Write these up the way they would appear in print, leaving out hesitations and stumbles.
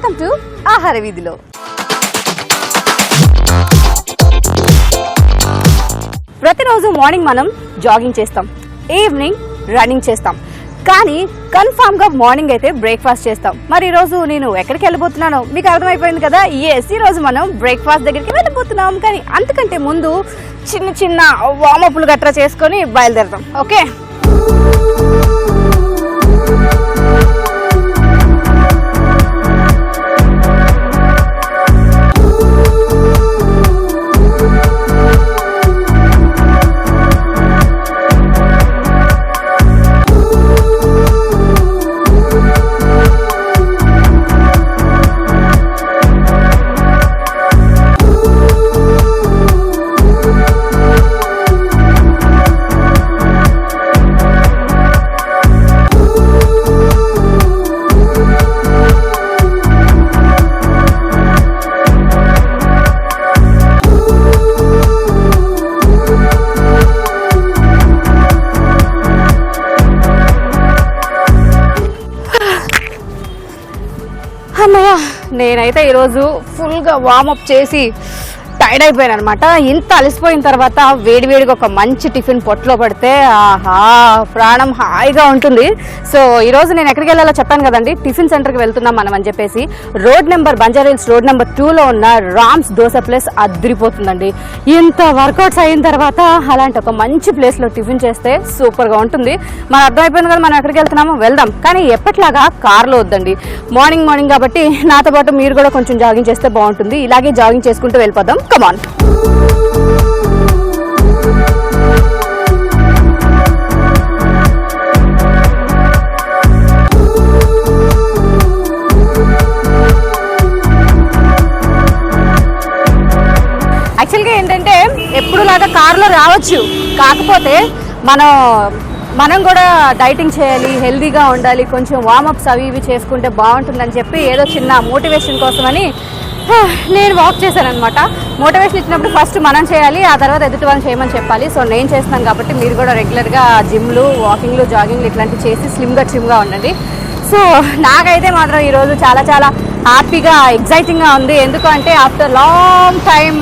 Welcome to ఆహార వీధిలో. ప్రతిరోజు మార్నింగ్ మనం జాగింగ్ చేస్తాం, ఈవినింగ్ రన్నింగ్ చేస్తాం, కానీ కన్ఫామ్ గా మార్నింగ్ అయితే బ్రేక్ఫాస్ట్ చేస్తాం. మరి ఈ రోజు నేను ఎక్కడికి వెళ్ళబోతున్నానో మీకు అర్థమైపోయింది కదా. ఈ రోజు మనం బ్రేక్ఫాస్ట్ దగ్గరికి వెళ్ళబోతున్నాం. కానీ అంతకంటే ముందు చిన్న చిన్న వార్మప్లు గట్రా చేసుకొని బయలుదేరతాం. ఓకే, అమ్మయ్య, నేనైతే ఈరోజు ఫుల్గా వార్మప్ చేసి టైర్డ్ అయిపోయాను అనమాట. ఇంత అలసిపోయిన తర్వాత వేడివేడిగా ఒక మంచి టిఫిన్ పొట్టలో పడితే ఆహా ప్రాణం హాయిగా ఉంటుంది. సో ఈరోజు నేను ఎక్కడికి వెళ్ళాలో చెప్పాను కదండి, టిఫిన్ సెంటర్కి వెళ్తున్నాం మనం అని చెప్పేసి. బంజారాహిల్స్ రోడ్ నెంబర్ 2లో ఉన్న రామ్స్ దోశ ప్లేస్ అదిరిపోతుందండి. ఇంత వర్కౌట్స్ అయిన తర్వాత అలాంటి ఒక మంచి ప్లేస్లో టిఫిన్ చేస్తే సూపర్గా ఉంటుంది. మనకు అర్థమైపోయింది కదా మనం ఎక్కడికి వెళ్తున్నామో, వెళ్దాం. కానీ ఎప్పటిలాగా కార్లో వద్దండి, మార్నింగ్ కాబట్టి నాతో పాటు మీరు కూడా కొంచెం జాగింగ్ చేస్తే బాగుంటుంది. ఇలాగే జాగింగ్ చేసుకుంటూ వెళ్ళిపోదాం. Come on. యాక్చువల్గా ఏంటంటే ఎప్పుడులాగా కార్లో రావచ్చు, కాకపోతే మనం కూడా డైటింగ్ చేయాలి, హెల్దీగా ఉండాలి, కొంచెం వార్మప్స్ అవి ఇవి చేసుకుంటే బాగుంటుందని చెప్పి ఏదో చిన్న మోటివేషన్ కోసమని నేను వాక్ చేశాను అనమాట. మోటివేషన్ ఇచ్చినప్పుడు ఫస్ట్ మనం చేయాలి, ఆ తర్వాత ఎదుటి వాళ్ళని చేయమని చెప్పాలి. సో నేను చేస్తాను కాబట్టి మీరు కూడా రెగ్యులర్గా జిమ్లు, వాకింగ్లు, జాగింగ్లు ఇట్లాంటివి చేసి ట్రిమ్గా ఉండండి. సో నాకైతే మాత్రం ఈరోజు చాలా చాలా హ్యాపీగా, ఎగ్జైటింగ్గా ఉంది. ఎందుకంటే ఆఫ్టర్ లాంగ్ టైం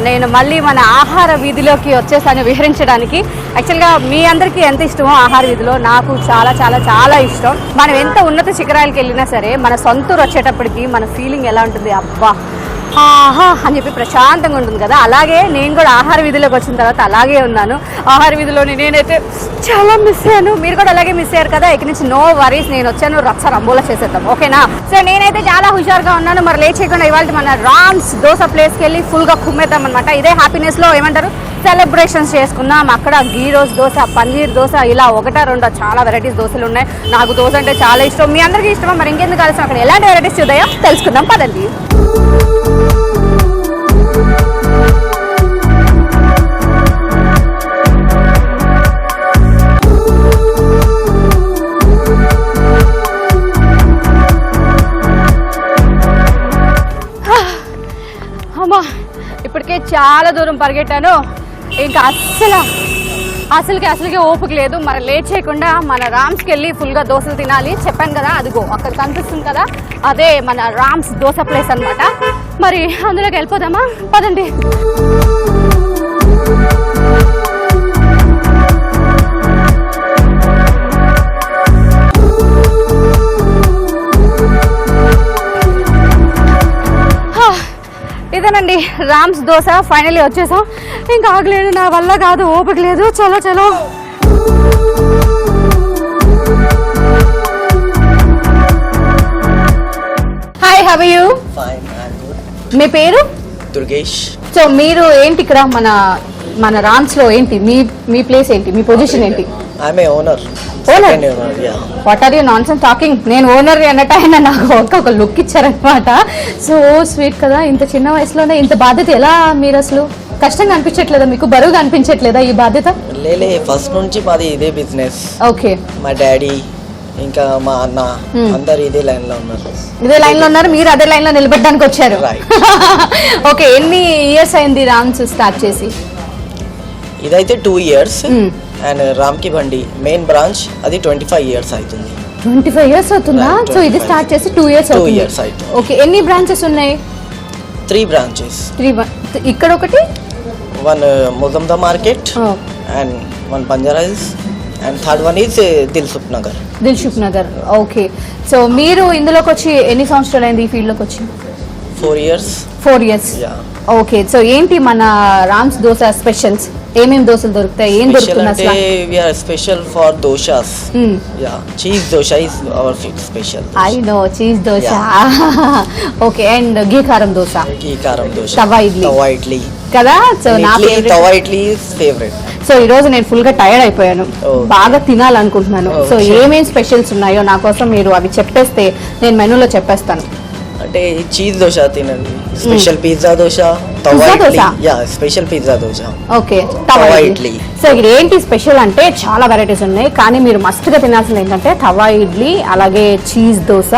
నేను మళ్ళీ మన ఆహార వీధిలోకి వచ్చేసాను విహరించడానికి. యాక్చువల్గా మీ అందరికీ ఎంత ఇష్టమో ఆహార వీధిలో, నాకు చాలా చాలా చాలా ఇష్టం. మనం ఎంత ఉన్నత శిఖరాలకు వెళ్ళినా సరే మన సొంతూరు వచ్చేటప్పటికి మన ఫీలింగ్ ఎలా ఉంటుంది, అబ్బా ఆహా అని చెప్పి ప్రశాంతంగా ఉంటుంది కదా. అలాగే నేను కూడా ఆహార వీధిలోకి వచ్చిన తర్వాత అలాగే ఉన్నాను. ఆహార వీధిలోని నేనైతే చాలా మిస్ అయ్యాను, మీరు కూడా అలాగే మిస్ అయ్యారు కదా. ఇక నుంచి నో వరీస్, నేను వచ్చాను, రచ్చ రంబోలా చేసేద్దాం, ఓకేనా. సో నేనైతే చాలా హుషారుగా ఉన్నాను. మరి లేట్ చేయకుండా ఇవాళ మన రామ్స్ దోశ ప్లేస్కి వెళ్ళి ఫుల్గా కుమ్మేద్దాం అనమాట. ఇదే హ్యాపీనెస్లో ఏమంటారు సెలబ్రేషన్స్ చేసుకున్నాం. అక్కడ గీ రోజ్ దోశ, పన్నీర్ దోశ, ఇలా ఒకటా రెండో చాలా వెరైటీస్ దోశలు ఉన్నాయి. నాకు దోశ అంటే చాలా ఇష్టం, మీ అందరికీ ఇష్టమా? మరి ఇంకెందుకు కలిసి అక్కడ ఎలాంటి వెరైటీస్ చూద్దాయో తెలుసుకుందాం, పదండి. అమ్మా, ఇప్పటికే చాలా దూరం పరిగెట్టాను, ఇంకా అసలుకి ఓపిక లేదు. మరి లేట్ చేయకుండా మన రామ్స్కి వెళ్ళి ఫుల్గా దోశలు తినాలి. చెప్పాను కదా, అదిగో అక్కడ కనిపిస్తుంది కదా, అదే మన రామ్స్ దోశ ప్లేస్ అనమాట. మరి అందులోకి వెళ్ళిపోదామా, పదండి. ఇదేనండి రామ్స్ దోశ. ఫైనల్లీ వచ్చేసాం. ఇంకా ఆగలేదు, నా వల్ల కాదు, ఓపిక లేదు. చలో hi, how are you? Fine, I am good. మీ పేరు? దుర్గేష్. సో మీరు ఏంటి ఇక్కడ మన రామ్స్ లో ఏంటి మీ ప్లేస్ ఏంటి, మీ పొజిషన్ ఏంటి? I am a owner. What are you nonsense talking? నేను ఓనర్ అన్నట్టు ఆయన నాకు ఒక లుక్ ఇచ్చారనమాట. సో స్వీట్ కదా, ఇంత చిన్న వయసులోనే ఇంత బాధ్యత. ఎలా మీరు అసలు కష్టంగా అనిపించట్లేదా మీకు, బరువుగా అనిపించట్లేదా ఈ బాధ్యత? లేలే, ఫస్ట్ నుంచి మాది ఇదే బిజినెస్. ఓకే, మా డాడీ ఇంకా మా అన్న అందరు ఇదే లైన్ లో ఉన్నారు. మీరు అదే లైన్ లో నిలబడడానికి వచ్చారు. ఓకే, ఎన్ని ఇయర్స్ అయింది రామ్స్ స్టార్ట్ చేసి? ఇదైతే 2 years అండ్ రామ్కి బండి మెయిన్ బ్రాంచ్ అది 25 years అవుతుంది. 25 years అవుతుందా? సో ఇది స్టార్ట్ చేసి 2 years 2 అవుతుంది. years అవుతుంది. ఓకే, ఎన్ని బ్రాంచెస్ ఉన్నాయి? 3 branches. 3 ఇక్కడ ఒకటి, One Mozamda Market and one Banjara Hills and third one is Dilsup Nagar. Dilsukh Nagar. Okay, so మీరు ఇందులోకి వచ్చి ఎన్ని సంవత్సరాలు అయింది ఈ ఫీల్డ్లోకి వచ్చి? 4 years. 4 years. Yeah. Okay, so ఏంటి మన రామ్స్ దోశ స్పెషల్స్? ఏమేమి దోశలు దొరుకుతాయి, ఏం Special దొరుకుతుంది అసలు? ante we are special for doshas. Yeah, cheese dosha is our special. I know, cheese dosa. Okay, and ghee karam dosa, Ghee karam dosha. Tawa idli. Tawa idli. కదా? So నా Idli, favorite. tawa idli is favorite. సో ఈ రోజు నేను full గా tired అయిపోయాను, Okay. బాగా తినాలనుకుంటున్నాను. So Okay. ఏమేం స్పెషల్స్ ఉన్నాయో నా కోసం మీరు అవి చెప్పేస్తే నేను మెనూలో చెప్పేస్తాను. అంటే చీజ్ దోశ తినండి, special pizza dosa, tawa Pizza idli. Dosa? Yeah, special pizza dosa. Okay, tawa tawa idli. Idli. So ఇక్కడ ఏంటి స్పెషల్ అంటే చాలా వెరైటీస్ ఉన్నాయి, కానీ మీరు మస్తుగా తినాల్సింది ఏంటంటే తవా ఇడ్లీ, అలాగే చీజ్ దోశ,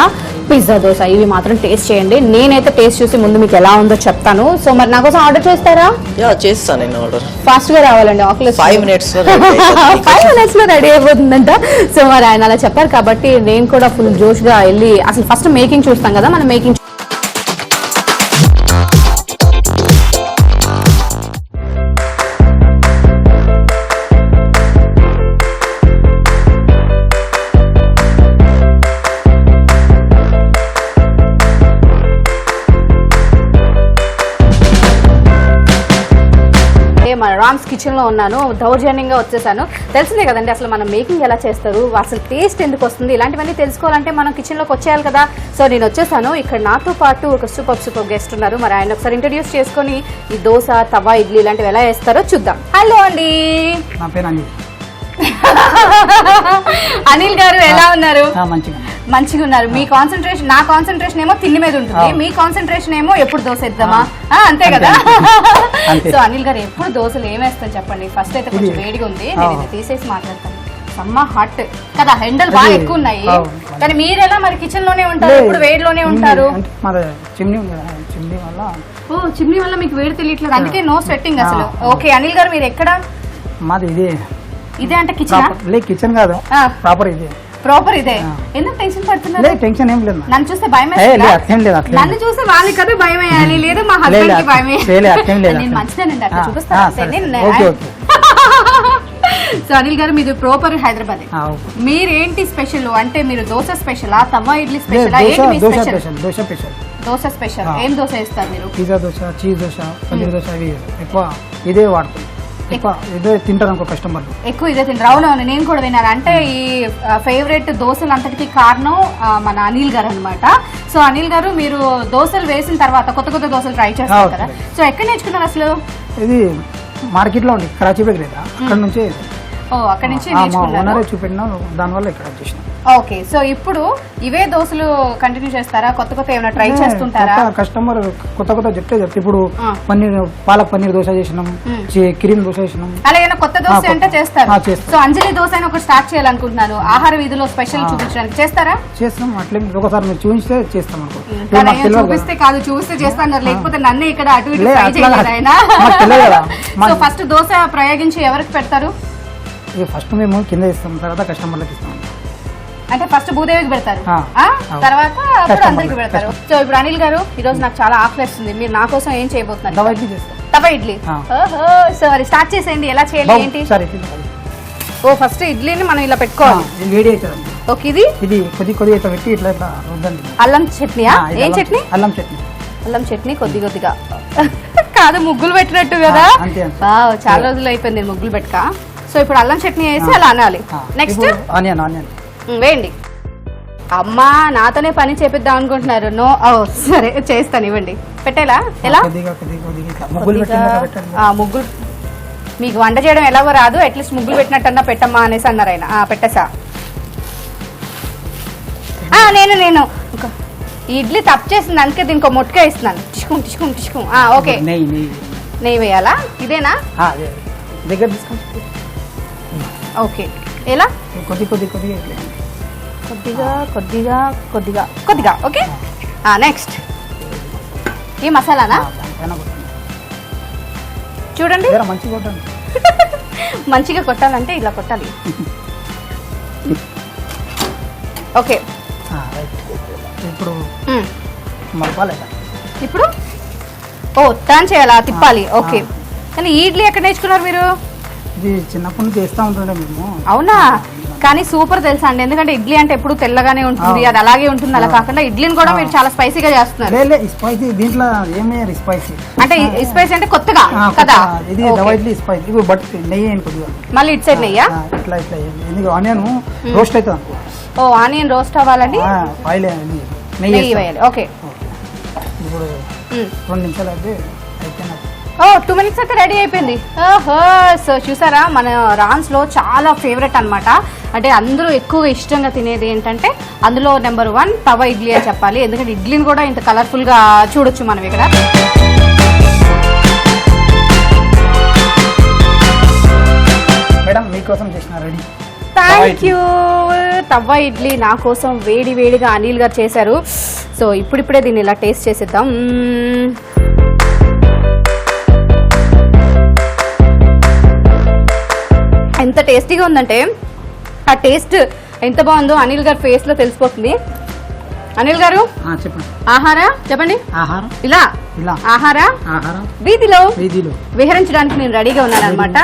పిజ్జా దోశ. ఇవి మాత్రం టేస్ట్ చేయండి. నేనైతే టేస్ట్ చూసి ముందు మీకు ఎలా ఉందో చెప్తాను. సో మరి నా కోసం ఆర్డర్ చేస్తారా? యా, చేస్తాను నేను ఆర్డర్. ఫాస్ట్ గా రావాలండి, ఆకులు 5 minutes లో ready అయిపోతుంది. 5 minutes లో రెడీ అయిపోతుందంట. సో మరి ఆయన అలా చెప్పారు కాబట్టి నేను కూడా ఫుల్ జోష్ గా వెళ్ళి అసలు ఫస్ట్ మేకింగ్ చూస్తాం కదా, మనం మేకింగ్ మన రామ్స్ కిచెన్ లో ఉన్నాను. దౌర్జన్యంగా వచ్చేసాను. తెలిసిందే కదండి అసలు మనం మేకింగ్ ఎలా చేస్తారు, అసలు టేస్ట్ ఎందుకు వస్తుంది, ఇలాంటివన్నీ తెలుసుకోవాలంటే మనం కిచెన్ లోకి వచ్చేయాలి కదా. సో నేను వచ్చేసాను. ఇక్కడ నాతో పాటు ఒక సూపర్ గెస్ట్ ఉన్నారు. మరి ఆయన ఒకసారి ఇంట్రడ్యూస్ చేసుకొని ఈ దోశ, తవా ఇడ్లీ ఇలాంటివి ఎలా వేస్తారో చూద్దాం. హలో అండి. నా పేరు అనిల్. అనిల్ గారు ఎలా ఉన్నారు? మంచిగా ఉన్నారు. మీ కాన్సన్ట్రేషన్, నా కాన్సన్ట్రేషన్ ఏమో తిండి మీద ఉంటుంది, మీ కాన్సన్ట్రేషన్ ఏమో ఎప్పుడు దోశ వేద్దామా, అంతే కదా? సో అనిల్ గారు ఎప్పుడు దోశలు ఏమేస్తాను చెప్పండి. ఫస్ట్ అయితే కొంచెం వేడిగా ఉంది, నేను ఇది తీసేసి మాట్లాడతాను. సమ్మ హాట్ కదా, ఎండలు బాగా ఎక్కువ ఉన్నాయి. కానీ మీరు ఎలా మరి కిచెన్ లోనే ఉంటారు, ఇప్పుడు వేడిలోనే ఉంటారు? ఓ, చిమ్నీ వల్ల మీకు వేడి తెలియట్లేదు, అందుకే నో స్వెట్టింగ్ అసలు. ఓకే అనిల్ గారు, మీరు ఎక్కడ? మాది ఇదే అంటే కిచెన్? కిచెన్ కాదు, ప్రాపర్ ఇదే. ఎందుకు టెన్షన్ పడుతున్నారు? టెన్షన్ ఏం లేదు. నన్ను చూస్తే భయం నన్ను చూస్తే వాళ్ళకి కదా భయం వేయాలి, లేదు మా హస్బెండ్ కి భయం వేయాలి. నేను మంచిదేనండి, అట్లా చూపిస్తాను. సో అనిల్ గారు, మీది ప్రాపర్ హైదరాబాద్. మీరేంటి స్పెషల్ అంటే మీరు దోశ స్పెషలా, తవా ఇడ్లీ స్పెషలా, ఏంటి మీ స్పెషల్? దోశ స్పెషల్. ఏం దోశ వేస్తారు మీరు? పిజ్జా దోశ, చీజ్ దోశ, పన్నీర్ దోశ, ఇవి ఎక్కువ ఇదే వాడుతుంది. ఇదే తింటారు అనుకో కస్టమర్లు, ఎక్కువ ఇదే తింటారు. అవునవును, నేను కూడా విన్నాను. అంటే ఈ ఫేవరెట్ దోశలు అంతటికి కారణం మన అనిల్ గారు అనమాట. సో అనిల్ గారు, మీరు దోశలు వేసిన తర్వాత కొత్త దోశలు ట్రై చేస్తారు కదా, సో ఎక్కడ నేర్చుకున్నారు అసలు? ఇది మార్కెట్ లో ఉంది, కరాచీ బేకరీ, అక్కడ నుంచి. అక్కడ నుంచి నేర్చుకున్నారు, చూపెట్టినా దానివల్ల ఇక్కడ వచ్చేసిన. ఓకే, సో ఇప్పుడు ఇవే దోశలు కంటిన్యూ చేస్తారా, కొత్త ఏమైనా ట్రై చేస్తుంటారా? కస్టమర్ కొత్త చెప్తే ఇప్పుడు పన్నీర్, పాలక్ పన్నీర్ దోశ చేసినాం, క్రీమ్ దోశ చేసినాం, అలాగే కొత్త దోశ అంటే చేస్తారు. సో అంజలి దోశ అని ఒకటి స్టార్ట్ చేయాలనుకుంటున్నాను, ఆహార వీధిలో స్పెషల్ చూపించడానికి. చేస్తారా? చేస్తాం. అట్లే ఒకసారి మీరు చూపిస్తే చేస్తాం. చూపిస్తే కాదు, చూస్తే చేస్తాను, లేకపోతే నన్ను ఇక్కడ అటు ఇటు ట్రై చేయలేదు ఆయన. సో ఫస్ట్ దోశ ప్రయోగించి ఎవరికి పెడతారు? ఫస్ట్ మేము కింద ఇస్తాం, తర్వాత కస్టమర్లకు ఇస్తాం. అంటే ఫస్ట్ భూదేవికి పెడతారు, తర్వాత అందరికి పెడతారు. సో ఇప్పుడు అనిల్ గారు, ఈ రోజు నాకు చాలా ఆకలిస్తుంది, మీరు నా కోసం ఏం చేయబోతున్నారు? తవా ఇడ్లీ. ఓహో, సో అది స్టార్ట్ చేసేయండి, ఎలా చేయాలి ఏంటి? ఓ, ఫస్ట్ ఇడ్లీని మనం ఇలా పెట్టుకోవాలి. ఓకే, ఇది కొద్దిగా ఇట్లా పెట్టి ఇట్లా రుద్దండి. అల్లం చట్నీయా? ఏం చట్నీ? అల్లం చట్నీ కొద్దిగా కాదు, ముగ్గులు పెట్టినట్టు కదా. చాలా రోజులు అయిపోయింది ముగ్గులు పెట్టక. సో ఇప్పుడు అల్లం చట్నీ వేసి అలా అనాలి. నెక్స్ట్ ఆనియన్ వేయండి. అమ్మా, నాతోనే పని చేపిద్దాం అనుకుంటున్నారు. నో, సరే చేస్తాను, ఇవ్వండి. పెట్టేలా? ఎలా? ముగ్గులు మీకు వంట చేయడం ఎలాగో రాదు, అట్లీస్ట్ ముగ్గులు పెట్టినట్టన్నా పెట్టమ్మా అనేసి అన్నారు ఆయన. పెట్టేసా? నేను ఈ ఇడ్లీ తప్పు చేసింది, అందుకే దీనికి మొట్టగా ఇస్తున్నాను. టిష్కుం. ఓకే, నెయ్యి వేయాలా? ఇదేనా? ఓకే, ఎలా? కొద్దిగా. ఓకే, నెక్స్ట్ ఈ మసాలానా? చూడండి, మంచిగా కొట్టాలంటే ఇలా కొట్టాలి. Okay right. ఇప్పుడు మలపాలి ఇలా. ఇప్పుడు టర్న్ చేయాలా, తిప్పాలి. ఓకే, కానీ ఈ ఇడ్లీ ఎక్కడ నేర్చుకున్నారు మీరు? ఇది చిన్నప్పటి నుంచి చేస్తూ ఉంటుండే మేము. అవునా? కానీ సూపర్ తెలుసా అండి, ఎందుకంటే ఇడ్లీ అంటే ఎప్పుడు తెల్లగానే ఉంటుంది, అది అలాగే ఉంటుంది. అలా కాకుండా ఇడ్లీని కూడా మీరు చాలా స్పైసీగా చేస్తున్నారు. స్పైసీ దీంట్లో ఏమే స్పైసీ అంటే స్పైసీ అంటే కొత్తగా కదా ఇది రవ్వ ఇడ్లీ స్పైసీ. ఇప్పుడు బట్ నెయ్యి వేయండి కొద్దిగా, మళ్ళీ ఇటు సైడ్ నెయ్యా? ఇట్లా ఇట్లా ఎందుకు ఆనియన్ రోస్ట్ అవుతుంది అనుకో. ఆనియన్ రోస్ట్ అవ్వాలండి, ఆయిల్ నెయ్యి వేయాలి. ఓకే, ఇప్పుడు 2 నిమిషాలు అయితే అయిపోయినా. 2 minutes అయితే రెడీ అయిపోయింది. ఓహో, సో చూసారా, మన రాన్స్ లో చాలా ఫేవరెట్ అన్నమాట. అంటే అందరూ ఎక్కువగా ఇష్టంగా తినేది ఏంటంటే అందులో నెంబర్ 1 తవ ఇడ్లీ అని చెప్పాలి. ఎందుకంటే ఇడ్లీని కూడా ఇంత కలర్ఫుల్ గా చూడొచ్చు మనం ఇక్కడ. మేడం మీకోసం చేసిన రెడీ. Thank you. తవ్వ ఇడ్లీ నా కోసం వేడి వేడిగా అనిల్ గారు చేశారు. సో ఇప్పుడిప్పుడే దీన్ని ఇలా టేస్ట్ చేసేద్దాం. ఎంత టేస్టీగా ఉందంటే ఆ టేస్ట్ ఎంత బాగుందో అనిల్ గారి ఫేస్ లో తెలిసిపోతుంది. అనిల్ గారు చెప్పండి. ఆహార చెప్పండి. ఆహారం ఇలా ఇలా ఆహార ఆహారం వీధిలో వీధిలో విహరించడానికి నేను రెడీగా ఉన్నాను అనమాట.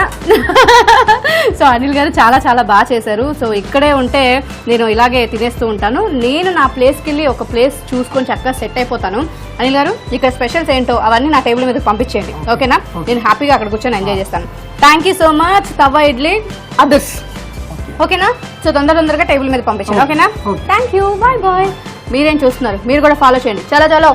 సో అనిల్ గారు చాలా చాలా బాగా చేశారు. సో ఇక్కడే ఉంటే నేను ఇలాగే తినేస్తూ ఉంటాను. నేను నా ప్లేస్కి వెళ్ళి ఒక ప్లేస్ చూసుకొని చక్కగా సెట్ అయిపోతాను. అనిల్ గారు ఇక్కడ స్పెషల్స్ ఏంటో అవన్నీ నా టేబుల్ మీద పంపించేయండి, ఓకేనా? నేను హ్యాపీగా అక్కడ కూర్చొని ఎంజాయ్ చేస్తాను. Thank you so much. తవ్వ ఇడ్లీ అదుస్, ఓకేనా? సో తొందరగా టేబుల్ మీద పంపించండి, ఓకేనా? Thank you, bye bye. మీరేం చూస్తున్నారు, మీరు కూడా ఫాలో చేయండి. చలో చలో.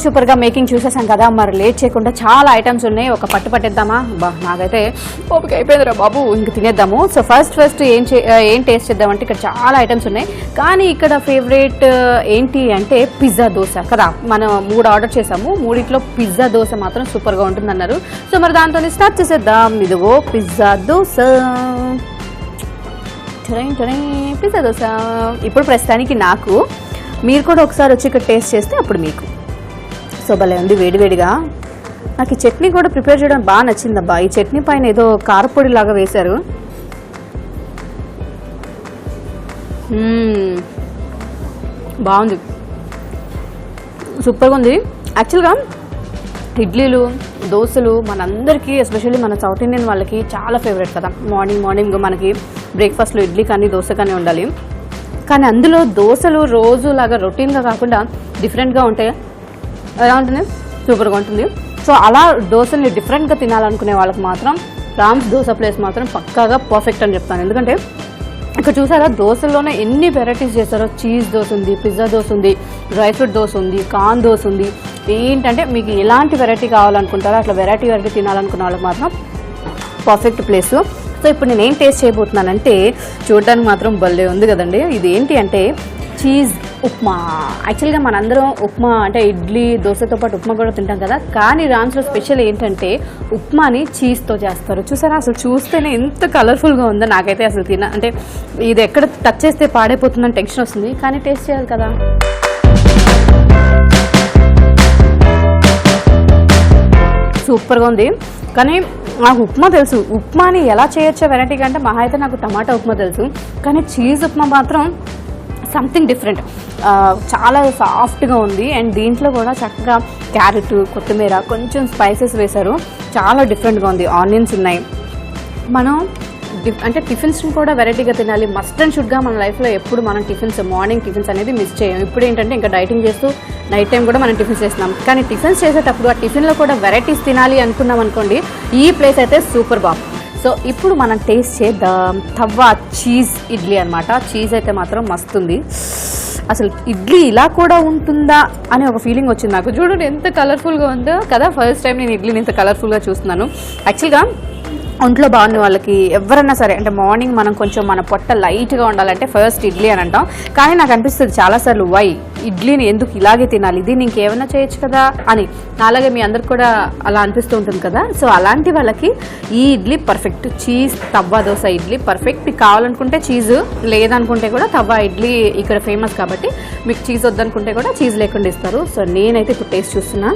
సూపర్ గా మేకింగ్ చూసేసాం కదా, మరి లేట్ చేయకుండా చాలా ఐటమ్స్ ఉన్నాయి. ఒక పట్టు పట్టేద్దామా? నాకైతే ఓపిక అయిపోయిందిరా బాబు, ఇంక తినేద్దాము. సో ఫస్ట్ ఏం టేస్ట్ చేద్దామంటే ఇక్కడ చాలా ఐటమ్స్ ఉన్నాయి. కానీ ఇక్కడ ఫేవరెట్ ఏంటి అంటే పిజ్జా దోశ కదా. మనం 3 ఆర్డర్ చేసాము, 3 పిజ్జా దోశ మాత్రం సూపర్ గా ఉంటుంది అన్నారు. సో మరి దాంతో స్టార్ట్ చేసేద్దాం. ఇదిగో పిజ్జా దోశ, పిజ్జా దోశ. ఇప్పుడు ప్రస్తుతానికి నాకు, మీరు కూడా ఒకసారి వచ్చి ఇక్కడ టేస్ట్ చేస్తే అప్పుడు మీకు. సో భలే ఉంది వేడివేడిగా. నాకు ఈ చట్నీ కూడా ప్రిపేర్ చేయడం బాగా నచ్చిందబ్బా. ఈ చట్నీ పైన ఏదో కారపొడి లాగా వేశారు. బాగుంది, సూపర్గా ఉంది. యాక్చువల్గా ఇడ్లీలు దోశలు మనందరికీ, ఎస్పెషల్లీ మన సౌత్ ఇండియన్ వాళ్ళకి చాలా ఫేవరెట్ కదా. మార్నింగ్ మనకి బ్రేక్ఫాస్ట్లో ఇడ్లీ కానీ దోశ కానీ ఉండాలి. కానీ అందులో దోశలు రోజులాగా రొటీన్గా కాకుండా డిఫరెంట్గా ఉంటాయి. ఎలా ఉంటుంది? సూపర్గా ఉంటుంది. సో అలా దోశల్ని డిఫరెంట్గా తినాలనుకునే వాళ్ళకి మాత్రం రామ్స్ దోశ ప్లేస్ మాత్రం పక్కాగా పర్ఫెక్ట్ అని చెప్తాను. ఎందుకంటే ఇక్కడ చూసారా, దోశల్లోనే ఎన్ని వెరైటీస్ చేస్తారో. చీజ్ దోశ ఉంది, పిజ్జా దోశ ఉంది, డ్రై ఫ్రూట్ దోశ ఉంది, కార్న్ దోశ ఉంది. ఏంటంటే మీకు ఎలాంటి వెరైటీ కావాలనుకుంటారో అట్లా వెరైటీ తినాలనుకున్న వాళ్ళకి మాత్రం పర్ఫెక్ట్ ప్లేసు. సో ఇప్పుడు నేను ఏం టేస్ట్ చేయబోతున్నానంటే చూడడానికి మాత్రం భలే ఉంది కదండి. ఇది ఏంటి అంటే చీజ్ ఉప్మా. యాక్చువల్గా మనందరం ఉప్మా అంటే ఇడ్లీ దోశతో పాటు ఉప్మా కూడా తింటాం కదా. కానీ రామ్స్లో స్పెషల్ ఏంటంటే ఉప్మాని చీజ్తో చేస్తారు. చూసారా, అసలు చూస్తేనే ఎంత కలర్ఫుల్గా ఉందో. నాకైతే అసలు అంటే ఇది ఎక్కడ టచ్ చేస్తే పాడైపోతుందని టెన్షన్ వస్తుంది. కానీ టేస్ట్ చేయాలి కదా. సూపర్గా ఉంది. కానీ నాకు ఉప్మా తెలుసు, ఉప్మాని ఎలా చేయొచ్చో వెరైటీ కంటే మహా అయితే నాకు టమాటా ఉప్మా తెలుసు. కానీ చీజ్ ఉప్మా మాత్రం సంథింగ్ డిఫరెంట్, చాలా సాఫ్ట్గా ఉంది. అండ్ దీంట్లో కూడా చక్కగా క్యారెట్, కొత్తిమీర, కొంచెం స్పైసెస్ వేశారు. చాలా డిఫరెంట్గా ఉంది. ఆనియన్స్ ఉన్నాయి. మనం అంటే టిఫిన్స్ని కూడా వెరైటీగా తినాలి. మస్ట్ అండ్ షుడ్గా మన లైఫ్లో ఎప్పుడు మనం మార్నింగ్ టిఫిన్స్ అనేది మిస్ చేయం. ఇప్పుడు ఏంటంటే ఇంకా డైటింగ్ చేస్తూ నైట్ టైం కూడా మనం టిఫిన్స్ చేస్తున్నాం. కానీ టిఫిన్స్ చేసేటప్పుడు ఆ టిఫిన్లో కూడా వెరైటీస్ తినాలి అనుకున్నాం అనుకోండి, ఈ ప్లేస్ అయితే సూపర్ బాబు. సో ఇప్పుడు మనం టేస్ట్ చేద్దాం తవ్వ చీజ్ ఇడ్లీ అనమాట. చీజ్ అయితే మాత్రం మస్తుంది. అసలు ఇడ్లీ ఇలా కూడా ఉంటుందా అని ఒక ఫీలింగ్ వచ్చింది నాకు. చూడండి ఎంత కలర్ఫుల్గా ఉందో కదా. ఫస్ట్ టైం నేను ఇడ్లీని ఇంత కలర్ఫుల్గా చూస్తున్నాను. యాక్చువల్గా ఒంట్లో బాగుంది వాళ్ళకి ఎవరైనా సరే, అంటే మార్నింగ్ మనం కొంచెం మన పొట్ట లైట్గా ఉండాలంటే ఫస్ట్ ఇడ్లీ అని అంటాం. కానీ నాకు అనిపిస్తుంది చాలాసార్లు వై ఇడ్లీని ఎందుకు ఇలాగే తినాలి, దీన్ని ఇంకేమైనా చేయొచ్చు కదా అని. అలాగే మీ అందరికి కూడా అలా అనిపిస్తూ ఉంటుంది కదా. సో అలాంటి వాళ్ళకి ఈ ఇడ్లీ పర్ఫెక్ట్. చీజ్ తవ్వ దోశ ఇడ్లీ పర్ఫెక్ట్. మీకు కావాలనుకుంటే చీజ్, లేదనుకుంటే కూడా తవ్వ ఇడ్లీ ఇక్కడ ఫేమస్ కాబట్టి మీకు చీజ్ వద్దనుకుంటే కూడా చీజ్ లేకుండా ఇస్తారు. సో నేనైతే ఇప్పుడు టేస్ట్ చూస్తున్నా.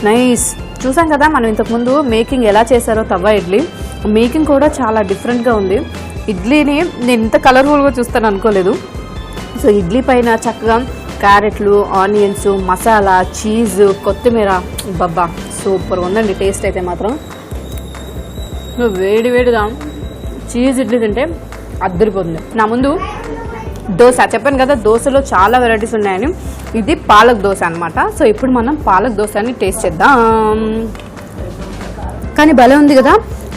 నైస్. చూసాం కదా మనం ఇంతకుముందు మేకింగ్ ఎలా చేశారో తవ్వ ఇడ్లీ. మేకింగ్ కూడా చాలా డిఫరెంట్గా ఉంది. ఇడ్లీని నేను ఇంత కలర్ఫుల్గా చూస్తాను అనుకోలేదు. సో ఇడ్లీ పైన చక్కగా క్యారెట్లు, ఆనియన్స్, మసాలా, చీజ్, కొత్తిమీర, బబ్బా సూపర్ ఉందండి టేస్ట్ అయితే మాత్రం. వేడిగా చీజ్ ఇడ్లీ తింటే అద్దరిపోతుంది. నా ముందు దోశ చెప్పాను కదా, దోశలో చాలా వెరైటీస్ ఉన్నాయని. ఇది పాలక్ దోశ అనమాట. సో ఇప్పుడు మనం పాలక్ దోశని టేస్ట్ చేద్దాం. కానీ భలే ఉంది కదా.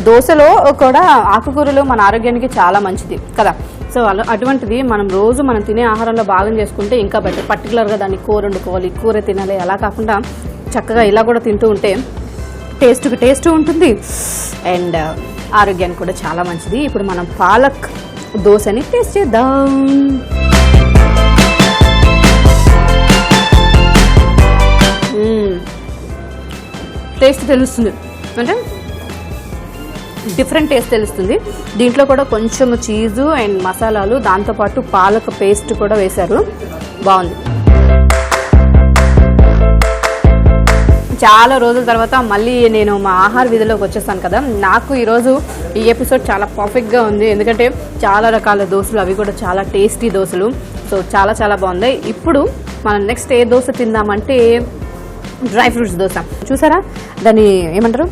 దోశలో కూడా ఆకుకూరలు మన ఆరోగ్యానికి చాలా మంచిది కదా. సో అటువంటిది మనం తినే ఆహారంలో భాగం చేసుకుంటే ఇంకా బెటర్. పర్టికులర్గా దాన్ని కూర వండుకోవాలి, కూర తినాలి, అలా కాకుండా చక్కగా ఇలా కూడా తింటూ ఉంటే టేస్ట్ ఉంటుంది అండ్ ఆరోగ్యానికి కూడా చాలా మంచిది. ఇప్పుడు మనం పాలక్ దోశని టేస్ట్ చేద్దాం. టేస్ట్ తెలుస్తుంది, అంటే డిఫరెంట్ టేస్ట్ తెలుస్తుంది. దీంట్లో కూడా కొంచెం చీజు అండ్ మసాలాలు, దాంతోపాటు పాలక పేస్ట్ కూడా వేశారు. బాగుంది. చాలా రోజుల తర్వాత మళ్ళీ నేను మా ఆహార విధిలోకి వచ్చేస్తాను కదా. నాకు ఈరోజు ఈ ఎపిసోడ్ చాలా పర్ఫెక్ట్గా ఉంది. ఎందుకంటే చాలా రకాల దోశలు, అవి కూడా చాలా టేస్టీ దోశలు. సో చాలా బాగుంది. ఇప్పుడు మనం నెక్స్ట్ ఏ దోశ తిందామంటే డ్రై ఫ్రూట్స్ దోశ. చూసారా దాన్ని ఏమంటారు,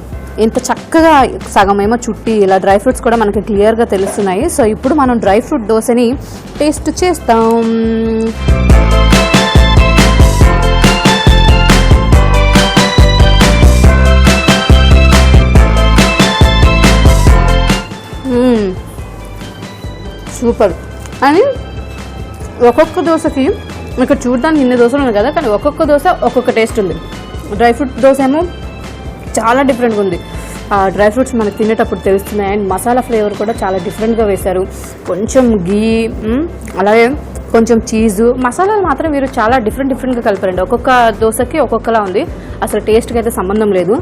ఎంత చక్కగా సగం ఏమో చుట్టి ఇలా డ్రై ఫ్రూట్స్ కూడా మనకి క్లియర్గా తెలుస్తున్నాయి. సో ఇప్పుడు మనం డ్రై ఫ్రూట్ దోశని టేస్ట్ చేస్తాం. సూపర్. అని ఒక్కొక్క దోశకి ఇక్కడ చూడడానికి ఇన్ని దోశలు ఉన్నాయి కదా, కానీ ఒక్కొక్క దోశ ఒక్కొక్క టేస్ట్ ఉంది. డ్రై ఫ్రూట్ దోశ ఏమో చాలా డిఫరెంట్గా ఉంది. డ్రై ఫ్రూట్స్ మనకు తినేటప్పుడు తెలుస్తున్నాయి. అండ్ మసాలా ఫ్లేవర్ కూడా చాలా డిఫరెంట్గా వేశారు. కొంచెం గీ, అలాగే కొంచెం చీజు, మసాలాలు మాత్రం మీరు చాలా డిఫరెంట్గా కలిపారండి. ఒక్కొక్క దోశకి ఒక్కొక్కలా ఉంది. అసలు టేస్ట్కి అయితే సంబంధం లేదు.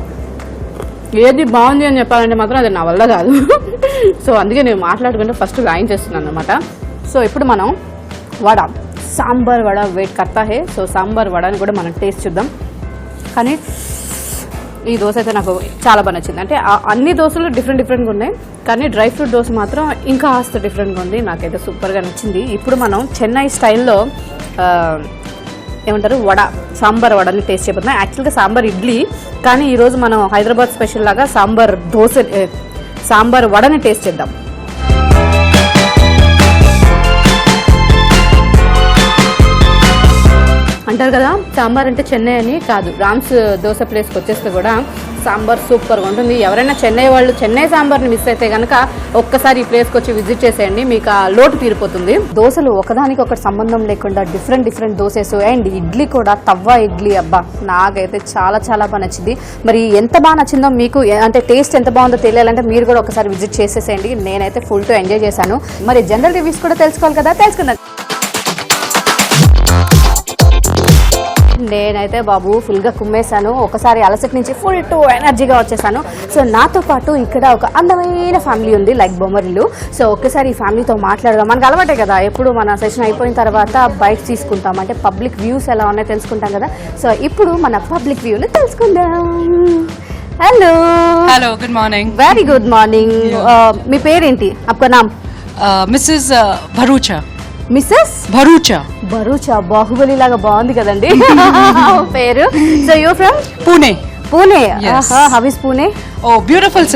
ఏది బాగుంది అని చెప్పాలంటే మాత్రం అది నా వల్ల కాదు. సో అందుకే నేను మాట్లాడుకుంటే ఫస్ట్ వాయించేస్తున్నాను అనమాట. సో ఇప్పుడు మనం వడ, సాంబార్ వడ వెయిట్ కర్తా హే. సో సాంబార్ వడని కూడా మనం టేస్ట్ చూద్దాం. కానీ ఈ దోశ అయితే నాకు చాలా బాగా నచ్చింది. అంటే అన్ని దోశలు డిఫరెంట్గా ఉన్నాయి, కానీ డ్రై ఫ్రూట్ దోశ మాత్రం ఇంకా కాస్త డిఫరెంట్గా ఉంది. నాకైతే సూపర్గా నచ్చింది. ఇప్పుడు మనం చెన్నై స్టైల్లో ఏమంటారు వడ, సాంబార్ వడని టేస్ట్ చేయబోతున్నాం. యాక్చువల్గా సాంబార్ ఇడ్లీ, కానీ ఈరోజు మనం హైదరాబాద్ స్పెషల్ లాగా సాంబార్ వడని టేస్ట్ చేద్దాం. అంటారు కదా సాంబార్ అంటే చెన్నై అని. కాదు, రామ్స్ దోశ ప్లేస్కి వచ్చేస్తే కూడా సాంబార్ సూపర్గా ఉంటుంది. ఎవరైనా చెన్నై వాళ్ళు చెన్నై సాంబార్ని మిస్ అయితే కనుక ఒక్కసారి ఈ ప్లేస్కి వచ్చి విజిట్ చేసేయండి, మీకు ఆ లోటు తీరిపోతుంది. దోశలు ఒకదానికి ఒకటి సంబంధం లేకుండా డిఫరెంట్ దోసెస్ అండ్ ఇడ్లీ కూడా తవ్వ ఇడ్లీ. అబ్బా నాకైతే చాలా బాగా నచ్చింది. మరి ఎంత బాగా నచ్చిందో మీకు, అంటే టేస్ట్ ఎంత బాగుందో తెలియాలంటే మీరు కూడా ఒకసారి విజిట్ చేసేసేయండి. నేనైతే ఫుల్ టు ఎంజాయ్ చేశాను. మరి జనరల్ రివ్యూస్ కూడా తెలుసుకోవాలి కదా, తెలుసుకుందాం. నేనైతే బాబు ఫుల్గా కుమ్మేశాను. ఒకసారి అలసట నుంచి ఫుల్ టు ఎనర్జీగా వచ్చేసాను. సో నాతో పాటు ఇక్కడ ఒక అందమైన ఫ్యామిలీ ఉంది, లైక్ బొమ్మరిల్లు. సో ఒక్కసారి ఈ ఫ్యామిలీతో మాట్లాడదాం. మనకు అలవాటే కదా, ఎప్పుడు మన సెషన్ అయిపోయిన తర్వాత బైట్స్ తీసుకుంటాం, అంటే పబ్లిక్ వ్యూస్ ఎలా ఉన్నాయో తెలుసుకుంటాం కదా. సో ఇప్పుడు మన పబ్లిక్ వ్యూని తెలుసుకుందాం. Hello, good morning. Very good morning. మీ పేరేంటి? आपका नाम? మిస్సెస్ భరూచా. మిస్సెస్ భరూచా. బాహుబలి లాగా బాగుంది కదండి పేరు. So you from Pune. How is Pune? Oh beautiful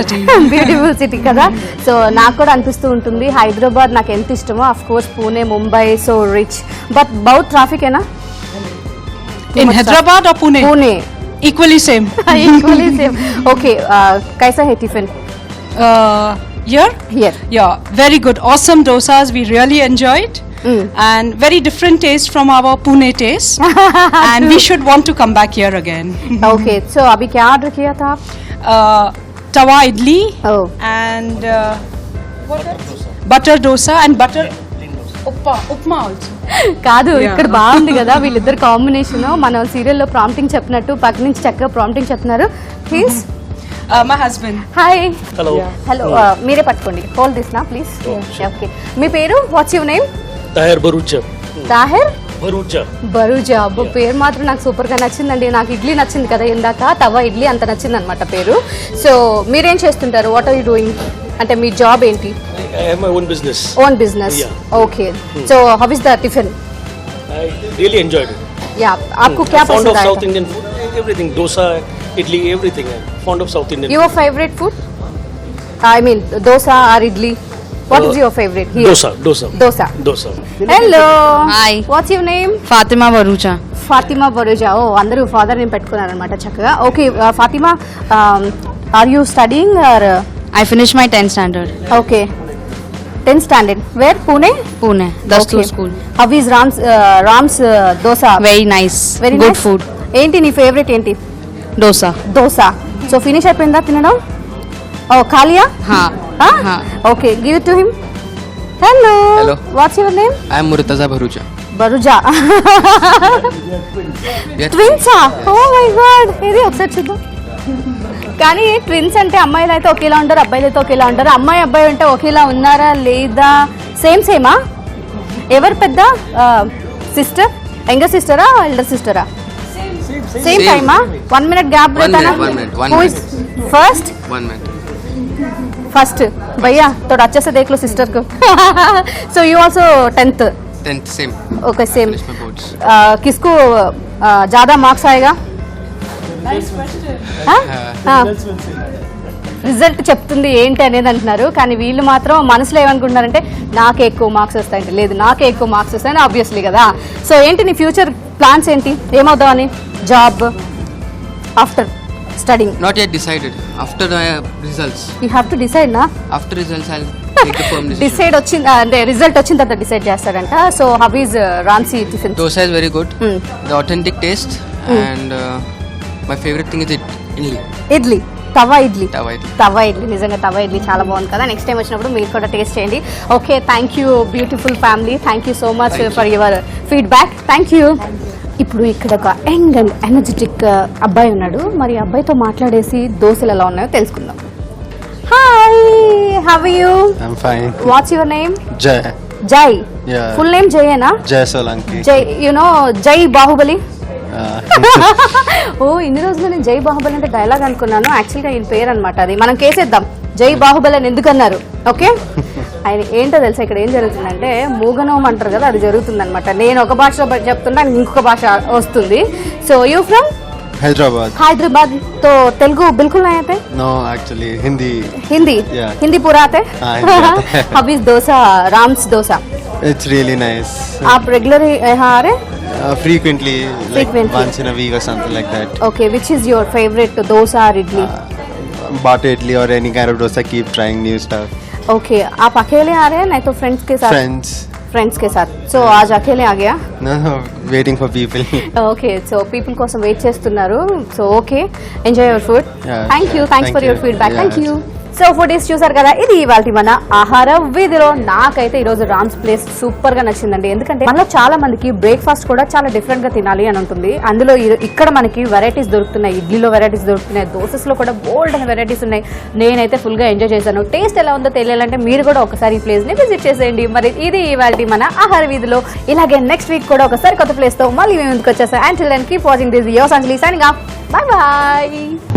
city కదా. సో నాకు కూడా అనిపిస్తూ ఉంటుంది హైదరాబాద్ నాకు ఎంత ఇష్టమో. Of course Pune, Mumbai so rich, but both traffic ఏనా in Hyderabad or Pune? Equally same. Okay, kaisa hai tiffin? Here? Yeah, very good. Awesome dosas. We really enjoyed. and very different taste from our Pune taste. And we should want to come back here again. Okay so अभी क्या order किया था आप? Tawa idli Oh. and butter dosa and butter upma also. కాదు ఇక్కడ బాగుంది కదా వీళ్ళిద్దరు కాంబినేషన్ మనం సీరియల్లో ప్రాంప్టింగ్ చెప్పినట్టు పక్క నుంచి చక్కగా ప్రాంప్టింగ్ చెప్తున్నారు please My husband. Hi Hello. Hello మీరే పట్టుకోండి హోల్డ్ దిస్ నా ప్లీజ్ ఓకే మీ పేరు watts your name Tahir Barucha. Tahir Barucha. బరూజా అబ్బో పేరు మాత్రం నాకు సూపర్ గా నచ్చిందండి నాకు ఇడ్లీ నచ్చింది కదా ఇందాక తవా ఇడ్లీ అంత నచ్చింది అనమాట పేరు సో మీరేం చేస్తుంటారు వాట్ ఆర్ యూ డూయింగ్ అంటే మీ జాబ్ ఏంటి I have my own business. Own business Yeah. Okay so how is the tiffin I really enjoyed it. या आपको क्या I'm fond पसंद of आया South Indian food. Everything. Dosa, idli, everything. I'm fond of South Indian your favourite food I mean dosa और idli what is your favourite food. Dosa. Dosa Dosa. Hello Hi. What's your name Fatima Barucha. Fatima Barucha oh అందరూ father name పెట్టుకున్నారనమాట చక్కగా okay Fatima are you studying or I finished my 10th standard. Okay 10th standard where Pune Pune. Dastur school. How is Ram's dosa Very nice. Very Good food. ఏంటి నీ favourite ఏంటి Dosa. Dosa so finish అయిపోయిందా తినడం oh ఖాళీయా Ha. Okay give to him hello Hello. What's your name I am Murtaza Bharucha. Bharucha ట్విన్సా oh my god ఇది ఒకసారి చూద్దాం కానీ ట్విన్స్ అంటే అమ్మాయిలు అయితే ఒకేలా ఉంటారు అబ్బాయిలు అయితే ఒకేలా ఉంటారు అమ్మాయి అబ్బాయి అంటే ఒకేలా ఉన్నారా లేదా సేమా ఎవరు పెద్ద సిస్టర్ యంగర్ సిస్టరా ఎల్డర్ సిస్టరా సేమ్ టైమా 1 minute gap first One minute. First भैया थोड़ा अच्छे से देख लो सिस्टर को so you also 10th 10th same. Okay same Finish my boards. किसको ज्यादा मार्क्स आएगा రిజల్ట్ చెప్తుంది ఏంటి అనేది అంటున్నారు కానీ వీళ్ళు మాత్రం మనసులో ఏమనుకుంటున్నారంటే నాకే ఎక్కువ మార్క్స్ వస్తాయంటే లేదు నాకే ఎక్కువ మార్క్స్ వస్తాయని ఆబ్వియస్లీ కదా సో ఏంటి నీ ఫ్యూచర్ ప్లాన్స్ ఏంటి ఏమవుదామని job after studying Not yet decided. After the results. You have to decide నా After results, I'll take the firm decision. Decide వచ్చింది అంటే రిజల్ట్ వచ్చిన తర్వాత డిసైడ్ చేస్తాడంట so how is Ramsee tiffin Dosa is very good. Mm. The authentic taste. And my favorite thing is idli. Idli tawa idli Tawa idli. తవా ఇడ్లీ నిజంగా తవా ఇడ్లీ చాలా బాగుంది కదా next time వచ్చినప్పుడు మీరు కూడా టేస్ట్ చేయండి okay thank you beautiful family thank you so much for your feedback thank you ఇప్పుడు ఇక్కడ ఒక యంగ్ అండ్ ఎనర్జెటిక్ అబ్బాయి ఉన్నాడు మరి అబ్బాయితో మాట్లాడేసి దోశలు ఎలా ఉన్నాయో తెలుసుకుందాం hi how are you I'm fine. What's your name Jay. Jay Yeah. Full name జయేనా Jay Solanki. Jay no Jay Baahubali Uh, ఓ ఇన్ని రోజులు నేను జై బాహుబలి అంటే డైలాగ్ అనుకున్నాను యాక్చువల్గా ఈయన పేరు అనమాట అది మనం కేసేద్దాం జై బాహుబలి అని ఎందుకన్నారు ఓకే ఆయన ఏంటో తెలుసా ఇక్కడ ఏం జరుగుతుందంటే మూగనోం అంటారు కదా అది జరుగుతుంది అనమాట నేను ఒక భాషలో చెప్తున్నా ఆయనకి ఇంకొక భాష వస్తుంది so you from Hyderabad. Hyderabad तो तेलुगु बिल्कुल नहीं आते No, actually, Hindi. Hindi Yeah. Hindi पूरा आते हाँ, हिंदी आते हैं। अब इस dosa Ram's dosa It's really nice. आप रेगुलर यहाँ आ रहे Frequently, like Frequently. once in a week or something like that. Okay which is your favourite dosa और idli Bata idli or any kind of dosa, keep trying new stuff. Okay आप अकेले आ रहे हैं नहीं तो फ्रेंड्स के साथ फ्रेंड्स के साथ సో आज अकेले आ गया No, waiting for people. Okay so people కోసం వెయిట్ చేస్తున్నారు so okay enjoy your food Yeah, thank you yeah, thanks thank for your you. Feedback Yeah. Thank you so foodies చూసారు కదా ఇది ఇవాళ మన ఆహార వీధిలో నాకైతే ఈరోజు రామ్స్ ప్లేస్ సూపర్ గా నచ్చిందండి ఎందుకంటే మనలో చాలా మందికి బ్రేక్ఫాస్ట్ కూడా చాలా డిఫరెంట్ గా తినాలి అని ఉంటుంది అందులో ఇక్కడ మనకి వెరైటీస్ దొరుకుతున్నాయి ఇడ్లీలో వెరైటీస్ దొరుకుతున్నాయి దోసెస్ లో కూడా బోల్డ్ అనే వెరైటీస్ ఉన్నాయి నేనైతే ఫుల్ గా ఎంజాయ్ చేశాను టేస్ట్ ఎలా ఉందో తెలియాలంటే మీరు కూడా ఒకసారి ఈ ప్లేస్ ని విజిట్ చేసేయండి మరి ఇది ఇవాళ మన ఆహార వీధిలో ఇలాగే నెక్స్ట్ వీక్ కూడా ఒకసారి కొత్త ప్లేస్ తో మళ్ళీ మేము ముందుకు వచ్చేసాం until then keep watching this your Sanjali signing off bye by